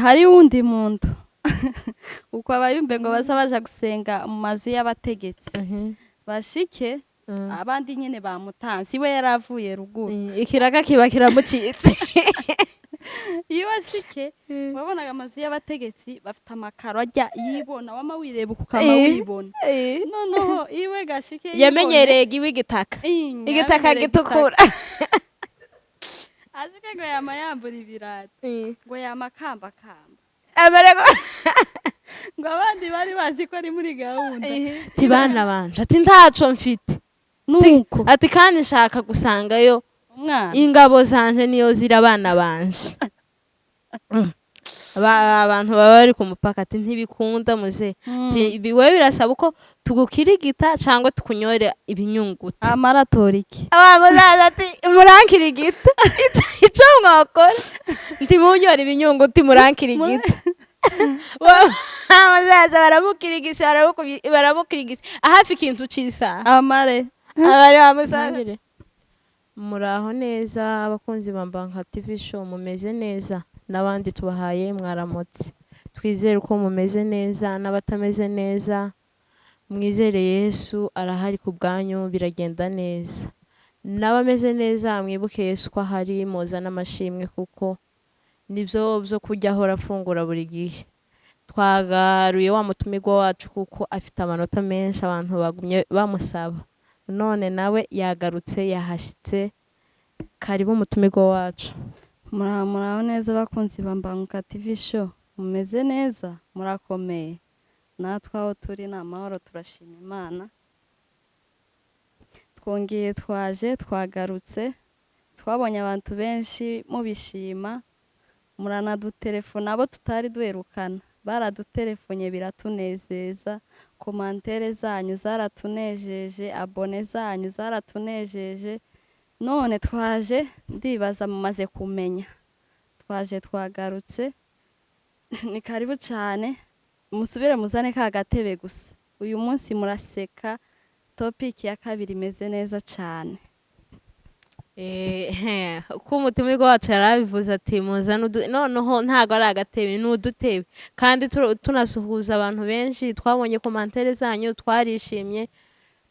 hari wundi muntu uko abayumbe ngo baza baja gusenga mu mazu y'abategetsi bashike abandi nyene bamutanze iwe yaravuye ruguru ikiraga kiba kiramucitse iyo ashike wabonaga amazu y'abategetsi bafite amakaro ajya yibona wama wireba ukama wibona noneho iwe gashike yamenyereye igitaka igitaka gitukura ashike ngo yama yambura ibirato ngo yama kamba ngo abandi bari bazi ko ari muri gahunda tibana banje ati ntaco mfite nuko ati kandi nshaka gusangayo ingabo zanje niyo zira abana banje abantu baba bari ku mupaka ati ntibikunda muze wewe birasaba uko tugukirigita cyangwa tukunyore ibinyunguti amaratoriki abamuzaza ati murankirigita ico mwakora ntimunyore ibinyunguti murankirigita abamuzaza baramukirigisa ahafi ikintu cisa amare abari bamuzaza muraho neza abakunzi ba Bongeye TV show mumeze neza n'abandi tubahaye mwaramutse twizere ko mumeze neza n'abatameze neza mwizere Yesu arahari ku bwanyu biragenda neza n'abameze neza mwibuke Yesu ko ahari muza n'amashimwe kuko nibyo byo kujya ahora afungura buri gihe twagaruye wa mutumirwa wacu kuko afite amanota menshi abantu bagumye bamusaba none nawe yagarutse yahashitse karibu mutumirwa wacu muraho neza bakunzi ba Bongeye TV show mumeze neza murakomeye natwe aho turi n'amahoro turashima Imana twongeye twagarutse twabonye abantu benshi mubishima muranadutelefona abo tutari duherukana baradutelefonye biratunezeza komantere zanyu zaratunejeje abone zanyu zaratunejeje none ndibaza mumaze kumenya twagarutse ni karibu cyane musubire muzane ka gatebe gusa uyu munsi muraseka topic ya kabiri imeze neza cyane uko umutumirwa wacu yarabivuze ati muzana noneho ntago ari agatebe n'udutebe kandi tunasuhuza abantu benshi twabonye komantere zanyu twarishimye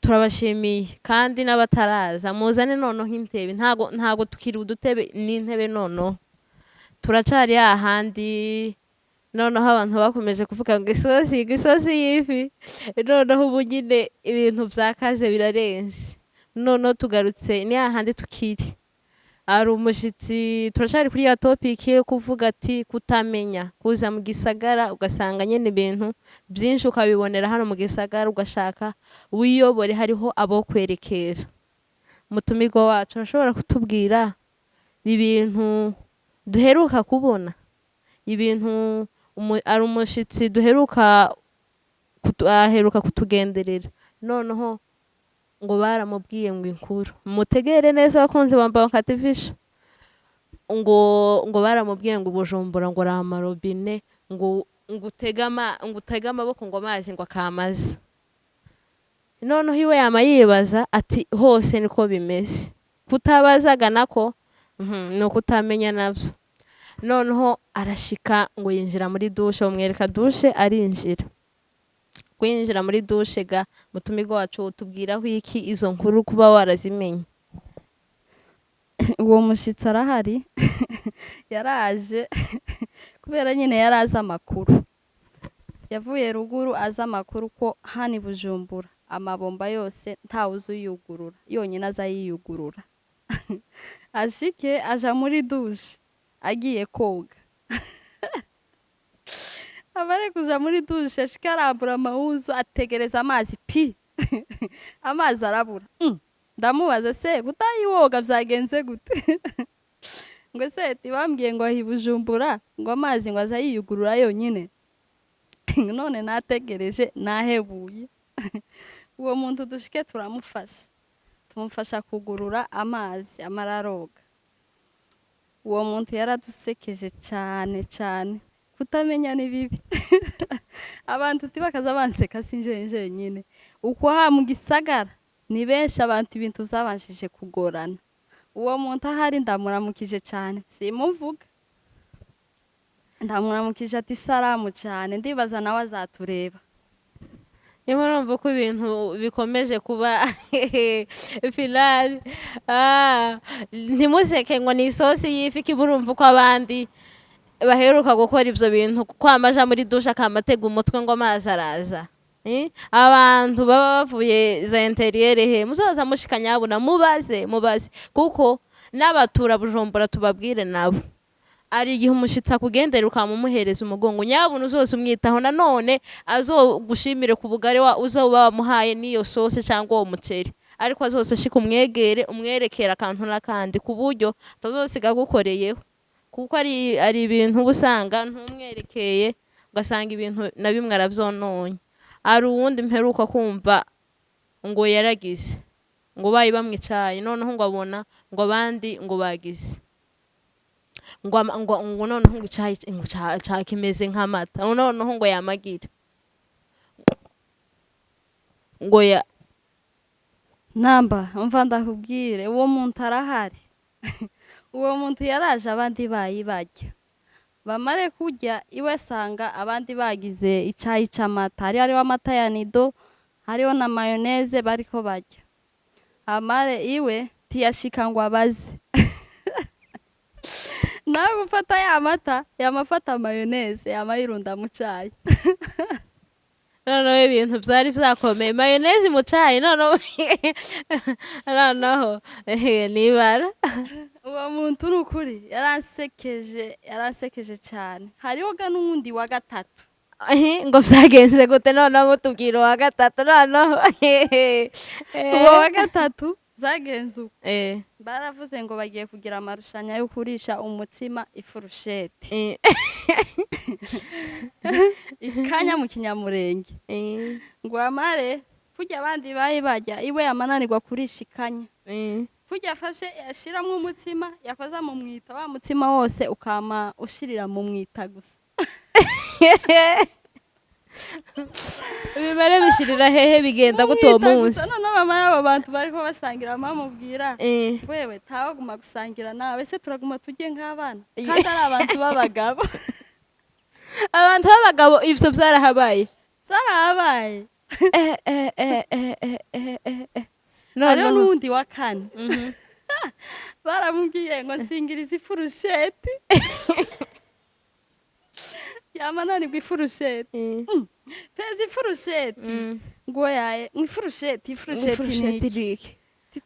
turabashimiye kandi n'abataraza muzane noneho intebe ntago tukiri udutebe n'intebe noneho turacari ahandi noneho abantu bakomeje kuvuga ngo isosi y'ifi noneho ubu nyine ibintu byakaze birarenze noneho tugarutse ni ahandi tukiri ari umushitsi turacari kuri ya topic yo kuvuga ati kutamenya kuza mu gisagara ugasanga nyene ibintu byinshi ukabibonera hano mu gisagara ugashaka wiyobore hariho abo kwerekera mutumirwa wacu ashobora kutubwira ibintu duheruka kubona ibintu ari umushitsi duheruka kutugenderera noneho ngo baramubwiye ngo inkuru mutegere neza abakunzi ba Bongeye TV ngo baramubwiye ngo Bujumbura ngo ramarobine ngo utega amaboko ngo amazi ngo akamaza noneho iwe yama yibaza ati hose niko bimeze kutabazaga nako no kutamenya navyo noneho arashika ngo yinjira muri dushe bamwereka dushe arinjira kwinjira muri dushe ga mutumirwa wacu tubwiraho iki izo nkuru kuba warazimenye uwo mushitsi arahari yaraje kubera nyine yaraza amakuru yavuye ruguru aza amakuru ko hani Bujumbura amabomba yose ntawuzi uyugurura yonyine aza yiyugurura ashike aja muri dushe agiye koga abare kuja muri dushe ashika arambura amawuzu ategereza amazi amazi arabura ndamubaza se butayiwoga vyagenze gute ngo se tibambwiye ngo ahi Bujumbura ngo amazi ngo aza yiyugurura yonyine none nategereje nahebuye uwo muntu dushike tumufasha kugurura amazi amararoga uwo muntu yaradusekeje cyane kutamenya ni bibi abantu tibakaza banseka sinje nyine uko mu gisagara ni benshi abantu ibintu zabanshije kugorana uwo muntu ahari ndamuramukije cyane simuvuga ndamuramukije ati salamu cyane, ndibaza nawe azatureba. niba urumva ko ibintu bikomeje kuba finali. Ntimuseke ngo ni isosi y'ifi, urumva ko abandi baheruka gukora ibyo bintu, kuko amaja muri dushe akamatega umutwe ngo amazi araza. Abantu baba bavuye za interiyere he, muzaza mushika nyabuna mubaze kuko n'abatura Bujumbura tubabwire nabo ari igihe umushitsi akugendera ukamumuhereza umugongo, nyabuna uzose umwitaho, nanone azogushimire ku bugari uzoba wamuhaye n'iyo sose cyangwa uwo muceri, ariko azose shika umwegere umwerekera akantu n'akandi ku buryo atazosiga gukoreyeho, kuko ari ibintu usanga ntumwerekeye ugasanga ibintu na bimwe aravyononye. Ari uwundi mperuka kumva ngo yaragize ngo bayi bamwicaye, noneho ngo abona ngo abandi ngo bagize ngo noneho ngo icayi kimeze nk'amata, noneho ngo yamagira ngo ya namba umva ndakubwire, uwo muntu arahari. Uwo muntu yaraje abandi bayibajya, bamare kurya iwe asanga abandi bagize icayi c'amata, hariho amata ya nido, hariho na mayoneze bariko barya. Amare iwe tiyashika ngo abaze nawe gufata ya mata yamafata mayoneze yamayirunda mu cayi. noneho ibintu byari byakomeye, mayoneze mu cayi, noneho nibara. Uwo muntu n'ukuri yaransekeje cyane. Hariho ga n'uwundi wa gatatu. Ngo byagenze gute noneho mutubwira uwa gatatu noneho? Uwo wa gatatu zagenze uko. Baravuze ngo bagiye kugira amarushanyo yo kurisha umutsima ifurusheti. Ikanya mu kinyamurenge. Ngo amare kurya abandi bayibajya, iwe yamananirwa kurisha ikanya. Kurya afashe yashiramwo umutsima, yakoza mu mwita, wa mutsima wose ukama ushirira mu mwita gusa. Bimare bishirira hehe bigenda gute uwo munsi? None bamara abo bantu bariko basangira mamubwira, wewe tawaguma gusangira nawe, se turaguma tujye nk'abana kandi ari abantu b'abagabo. Abantu b'abagabo ivyo byarahabaye. Hariho n'uwundi wa kane baramubwiye ngo nsingirize ifurusheti. Yamananirwa ifurusheti. Pezi ifurusheti. Ngo yaye ifurusheti niki?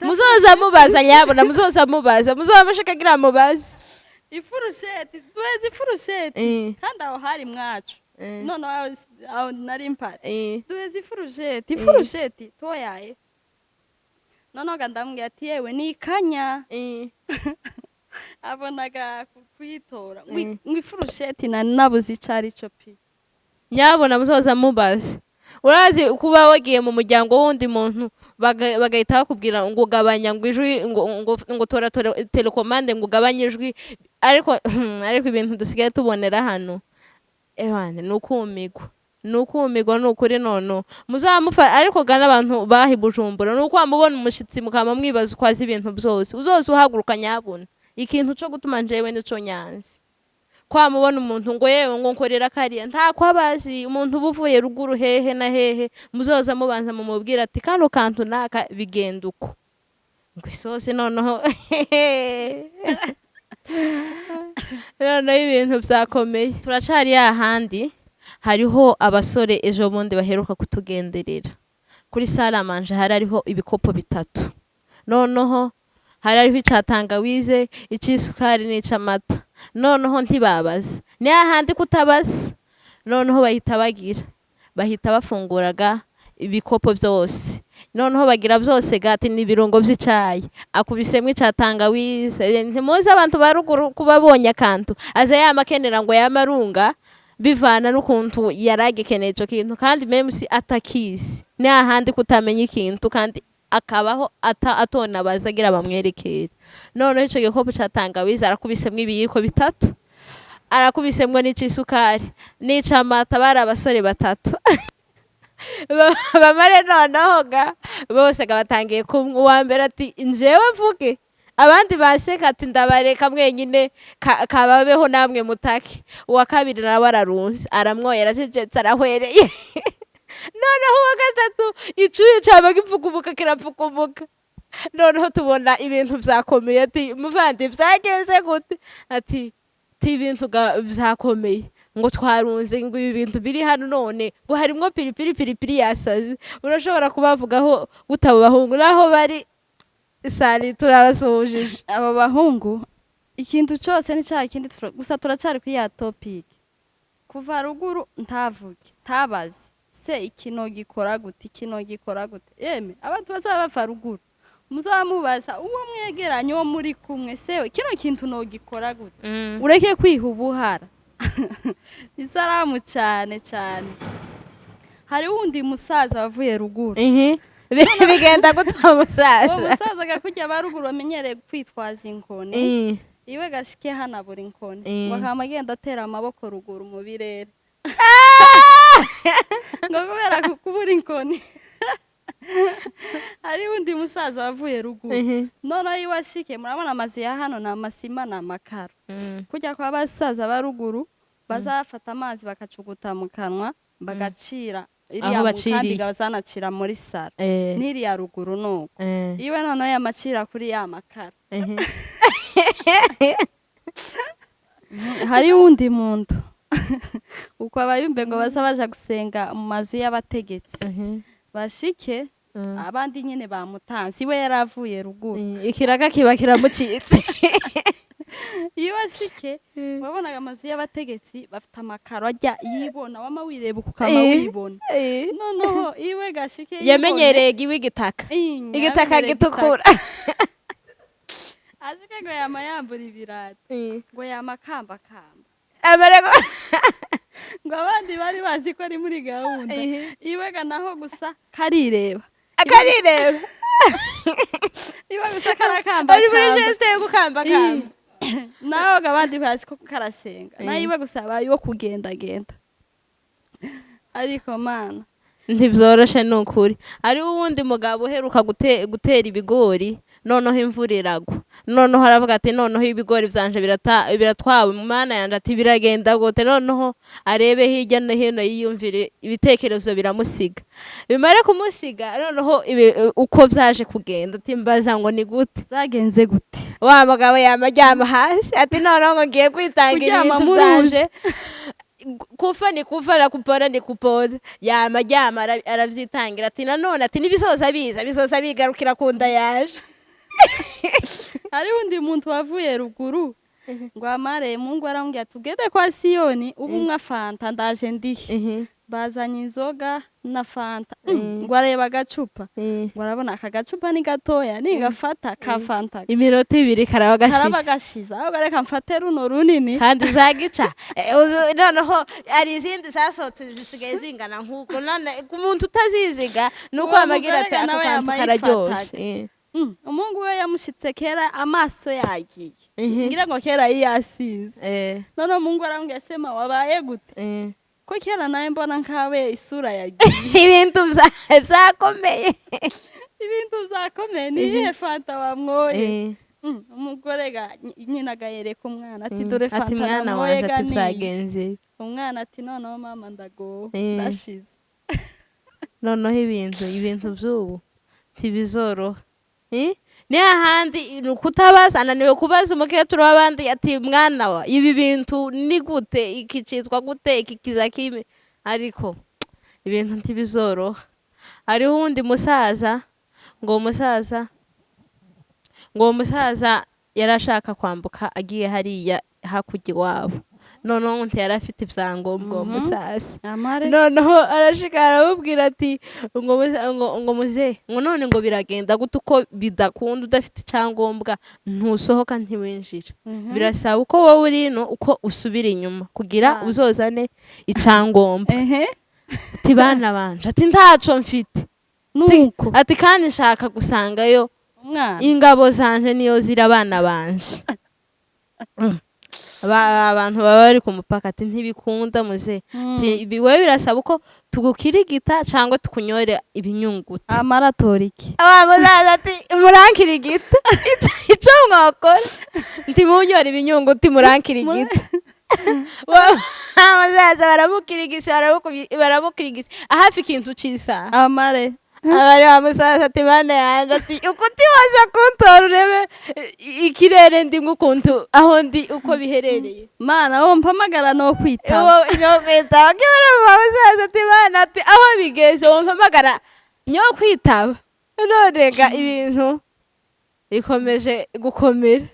Muzoza mubaza nyabona, muzoza mushakagira mubaza. Ifurusheti, twezi ifurusheti. Kandi aho hari mwacu. None aho nari mpari. Twezi ifurusheti toyaye. Noneho gandambwiye ati yewe ni ikanya. Abonaga kuyitora ngo ifurusheti nabuze icari cyo pi. Nyabona muzoza mubaza. Urazi kuba wagiye mu muryango wundi muntu bagahita bakubwira ngo ugabanya ngo ijwi ngo tora telekomande ngo ugabanye ijwi, ariko ibintu dusigaye tubonera hano nukumigwa nukuri. Nono muzamufa, ariko gana abantu bahi Bujumbura nuko amubona umushitsi mukama mwibaza kwazi ibintu byose, uzoza uhaguruka nyabona. Ikintu cyo gutuma njewe nico nyanzi kwa mubona umuntu ngo yewe ngo nkorera kariya nta kwabazi umuntu buvuye ruguru hehe na hehe, muzoza mubanza mumubwira ati kano kantu naka bigenda uko ngo isose noneho. Noneho ibintu byakomeye. Turacari ahandi, hariho abasore ejo bundi baheruka kutugenderera kuri salamanje, hariho ibikopo bitatu, noneho hariho icatangawize, icisukari n'icamata. Noneho ntibabaza, ni ahandi kutabaza. Noneho bahita bafunguraga ibikopo byose, noneho bagira byose gati n'ibirungo by'icayi, akubisemo icatangawize. Ntimuzi abantu baruguru kubabonye akantu aza yamakenera ngo yamarunga, bivana n'ukuntu yaragikeneye ico kintu, kandi memusi atakizi. Ni ahandi kutamenya ikintu kandi akabaho atona bazagira bamwerekera. Noneho ico gikopo catangawize arakubisemo ibiyiko bitatu, arakubisemo n'icisukari n'icamata. Bari abasore batatu. Bamare noneho ga bose gabatangiye kumwe. Uwa mbere ati njewe mvuge, abandi baseka ati ndabareka mwenyine kababeho namwe mutake. Uwa kabiri nawe ararunze aramwoye aracecetse arahwereye. Noneho uwa gatatu icuye cyaba gipfukumuka kirapfukumuka. Noneho tubona ibintu vyakomeye ati muvandi vyagenze gute ati ibintu vyakomeye ngo twarunze ngo ibi bintu biri hano none ngo harimwo piripiri yasaze. Urashobora kubavugaho gutabo bahungu naho bari sari turabasuhujije. Abo bahungu ikintu cyose ni cya kindi gusa turacari kuri ya topic. Kuva ruguru ntavuge ntabaze se ikino gikora gute yeme abantu bazaba bava ruguru muzamubaza uwo mwegeranye wo muri kumwe sewe kino kintu no gikora gute ureke kwihubuhara. Isaramu cyane hari wundi musaza wavuye ruguru bigenda gutwa musaza. Uwo musaza gakujya baruguru bamenyereye kwitwaza inkoni iwe gashike hanabura inkoni bakama agenda atera amaboko ruguru mu birere ngo kubera kubura inkoni. Hari wundi musaza wavuye ruguru noneho iwashike murabona amazu ya hano na amasima na amakaro kujya kwa basaza ba ruguru bazafata amazi bakacuguta mu kanwa bagacira iriya kandi bazanacira muri sara n'iriya ruguru nuko iwe noneho yamacira kuri ya makaro. Hari wundi muntu uko abayumbe ngo baza baja gusenga mu mazu y'abategetsi bashike abandi nyine bamutanze iwe yaravuye ruguru ikiraga kiba kiramucitse. Iyo ashike wabonaga amazu y'abategetsi bafite amakaro ajya yibona wama wireba ukama wibona. Noneho iwe gashike yamenyereye iwe igitaka gitukura. Ashike ngo yamayambura ibirato ngo yamakamba ngo abandi bari bazi ko ari muri gahunda iwe naho gusa karireba iwe gusa karakamba ari muri geste yo gukamba naho abandi bazi ko karasenga nayo iwe gusa bayo kugendagenda. Ariko mana ntibyoroshe nukuri. Ari wundi mugabo uheruka gutera ibigori noneho imvura iragwa noneho aravuga ati noneho ibigori vyanje biratwawe mu Mana yanje ati biragenda gute. Noneho arebe hirya no hino yiyumvire ibitekerezo biramusiga bimare kumusiga. Noneho uko vyaje kugenda ati mbaza ngo ni gute zagenze gute. Wa mugabo yamajyama hasi ati noneho ngo ngiye kwitangira ibintu vyanje kufa ni kupona yamajyama aravyitangira ati nanone ati nibisoza bigarukira kunda yaje. Hari wundi muntu wavuye ruguru ngo amare Mungu arambwira tugende kwa Siyoni ubu mwa fanta ndaje ndihe bazanye inzoga na fanta ngo areba agacupa ngo arabona aka gacupa ni gatoya nigafata ka fanta iminota 2 karabagashiza aho gareka mfate runo runini kandi zagica. Noneho ari izindi zasotse zisigaye zingana nkuko none ku muntu utaziziga nuko amagira ati ako kantu kararyoshe. Umungu we yamushitse kera amaso yagiye ngira ngo kera yiyasize none Mungu arambwira sema wabaye gute ko kera naye mbona nkawe isura yagiye. Ibintu vyakomeye ni fanta wamwoye umugore nyina gayereka umwana ati dore fanta mwana wanje ati vyagenze. Umwana ati noneho mama ndago ndashize. Noneho ibintu vy'ubu tibizoroha ni ahandi kutabaza ananiwe kubaza umukecuru w'abandi ati mwana wa ibi bintu ni gute iki citwa gute iki kiza kime. Ariko ibintu ntibizoroha. Hariho undi musaza ngo umusaza yarashaka kwambuka agiye hariya hakurya iwabo noneho yari afite ivyangombwa musaza noneho arashika arabubwira ati ngo muze ngo none ngo biragenda gute uko bidakunda udafite icyangombwa ntusohoka ntiwinjira birasaba uko wowe urino uko usubira inyuma kugira uzozane icyangombwa. Ati bana banje ati ntaco mfite nuko ati kandi nshaka gusangayo ingabo zanje niyo zira abana banje. abantu baba bari ku mupaka ati ntibikunda muze wowe birasaba uko tugukirigita cyangwa tukunyore ibinyunguti amaratoriki muzaza ati murankirigita icyo mwakora nti munyore ibinyunguti murankirigita muzaza baramukirigisa ahafi ikintu cy'isaha amare abari bamusaza ati bane yanjye ati uko utibaza kuntora urebe ikirere ndi nk'ukuntu aho ndi uko biherereye mana wo mpamagara no kwitaba kibara bamusaza ati bana ati aho bigeze wo mpamagara nyo kwitaba nonega ibintu bikomeje gukomera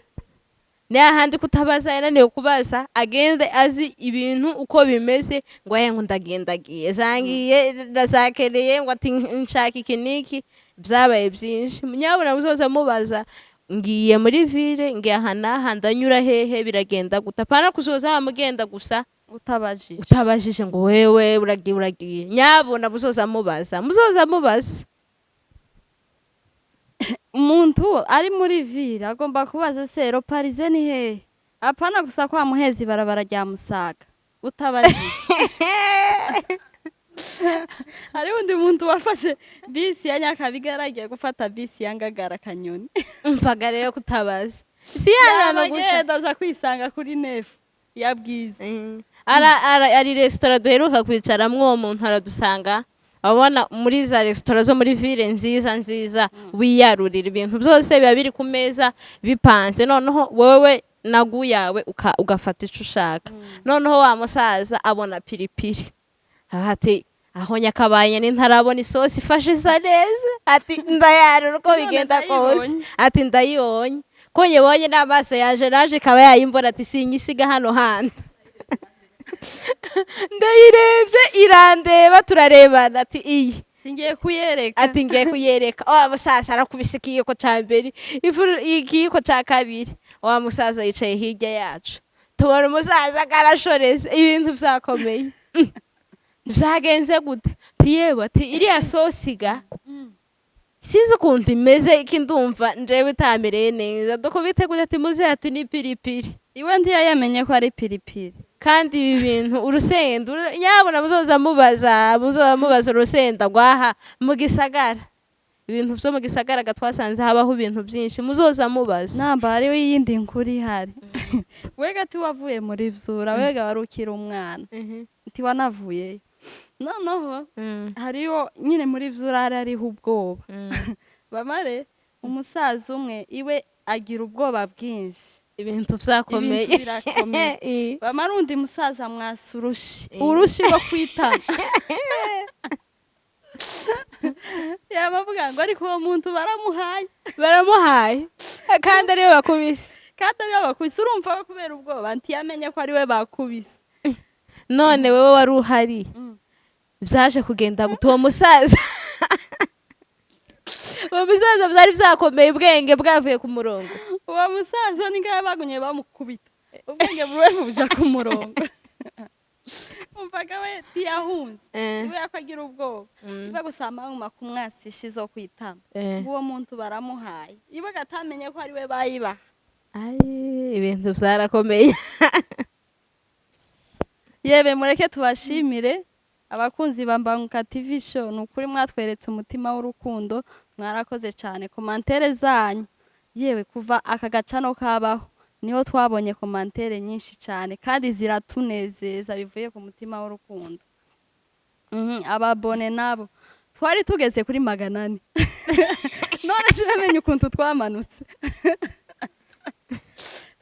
ni ahandi kutabaza yananiwe kubaza agende azi ibintu uko bimeze ngo ngo ndagendagiye zangiye ndazakereye ngo ati nshaka iki niki byabaye byinshi munyabona muzoza mubaza ngiye muri ville ngiye aha ndanyura hehe biragenda gutapana kuzoza amugenda gusa utabajije ngo wewe uragiye nyabona muzoza mubaza umuntu ari muri ville agomba kubaza se Parise ni hehe apana gusa kwa muhezi barabara rya Musaga utabajije hari undi muntu wafashe bisi ya Nyakabiga yaragiye gufata bisi ya Ngagara Kanyoni mvaga rero kutabaza si yana gusa ndaza kwisanga kuri nefu yabwize ari restaurant duheruka kwicaramwo uwo muntu aradusanga abona muri za restaurant zo muri ville nziza wiyarurira ibintu byose biba biri ku meza bipanze noneho wowe nagu yawe ugafata ico ushaka noneho wa musaza abona piripiri ati aho nyakabaye ni ntarabona isosi ifashe isa neza ati ndayarura uko bigenda kose ati ndayibonye ko nyebonye n'amaso yaje naje kaba yayimbona ati sinyisiga hano handi ndayirebye irandeba turarebana ati iyi ngiye kuyereka ati ngiye kuyereka musaza arakubise ikiyiko cya mbere ikiyiko cya kabiri wa musaza yicaye hirya yacu tubona umusaza karashoreze ibintu byakomeye byagenze gute tiyewe ati iriya sosiga sinzi ukuntu imeze iki ndumva njewe itamereye neza dukubite gute ati muze ati ni piripiri iwe ntiyamenye ko ari piripiri kandi ibi bintu urusenda nyabona muzoza mubaza urusenda rwaha mu gisagara ibintu byo mu gisagara gatwasanze habaho ibintu byinshi muzoza mubaza namba hari yindi nkuri hari wega ati wavuye muri vyura wega warukira umwana ati wanavuye noneho hariyo nyine muri vyura hariho ubwoba bamare umusaza umwe iwe agira ubwoba bwinshi ibintu byakomeye bamarundi musaza urushi rwo kwitana yamavuga ngo ariko uwo muntu baramuhaye kandi ariwe bakubise urumva kubera ubwoba ntiyamenye ko ariwe bakubise none wewe wari uhari byaje kugenda guta uwo musaza byari byakomeye ubwenge bwavuye ku murongo uwo musaza ni ngaho bagumye bamukubita ubwenge buwe buja ku murongo umvaga we ntiyahunze iwe yakagira ubwoba iwe gusama nguma kumwasisha izo kwitama uwo muntu baramuhaye iwe gatamenye ko ari we bayibaha ibintu byarakomeye yebe mureke tubashimire abakunzi bambanguka TV show nukuri mwatweretse umutima w'urukundo mwarakoze cyane komantere zanyu yewe kuva aka gacano kabaho niho twabonye komantere nyinshi cyane kandi ziratunezeza bivuye ku mutima w'urukundo ababone nabo twari tugeze kuri 400 none sinamenye ukuntu twamanutse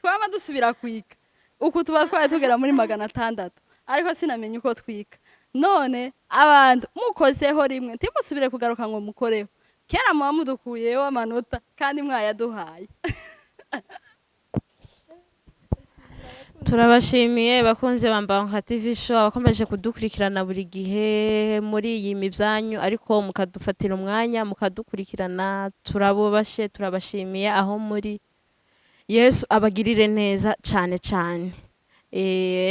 twama dusubira kwika uku tuba twari tugera muri 600 ariko sinamenye uko twika none abantu mukozeho rimwe ntimusubire kugaruka ngo mukoreho kera muba mudukuyeho amanota kandi mwayaduhaye turabashimiye bakunze bambanguka TV show abakomeje kudukurikirana buri gihe muri iyi mibyanyu ariko mukadufatira umwanya mukadukurikirana turabubashe turabashimiye aho muri Yesu abagirire neza cyane cyane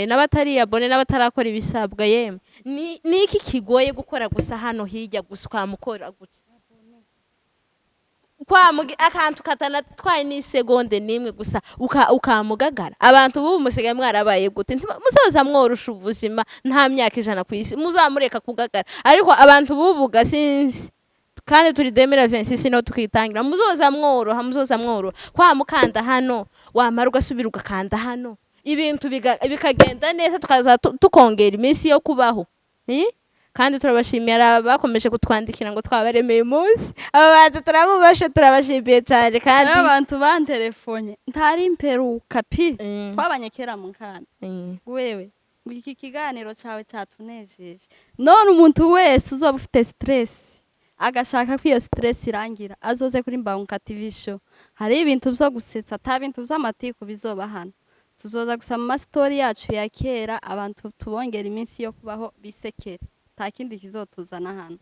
n'abatari abone n'abatarakora ibisabwa yemwe ni iki kigoye gukora gusa hano hirya gusa ukamukora gutya akantu katanatwaye n'isegonde nimwe gusa ukamugagara. Abantu bubu musigaye mwarabaye gute? Muzoza mworusha ubuzima nta myaka 100 ku isi, muzamureka kugagara. Ariko abantu bubu gasinzi kandi turi 2026 no tukitangira, muzoza mworoha kwa mukanda hano wamara ugasubira ugakanda hano, ibintu bikagenda neza, tukaza tukongera iminsi yo kubaho. Kandi turabashimira bakomeje kutwandikira ngo twabaremeye umunsi, ababantu turabubashe, turabashimiye cyane. Kandi abantu bantelefone ntari imperuka pi twabanye kera mu Kandi. Wewe iki kiganiro cyawe cyatunejeje, none umuntu wese uzoba ufite stress agashaka ko iyo stress irangira azoze kuri Bongeye TV show. Hari ibintu byo gusetsa, ata bintu by'amatiku bizoba hano. Tuzoza gusama ama story yacu ya kera, abantu tubongera iminsi yo kubaho bisekere, nta kindi kizotuzana hano.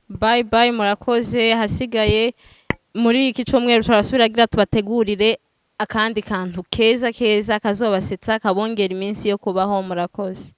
Bye bye, murakoze. Hasigaye muri iki cyumweru turasubiragira tubategurire akandi kantu keza kazobasetsa kabongera iminsi yo kubaho. Murakoze.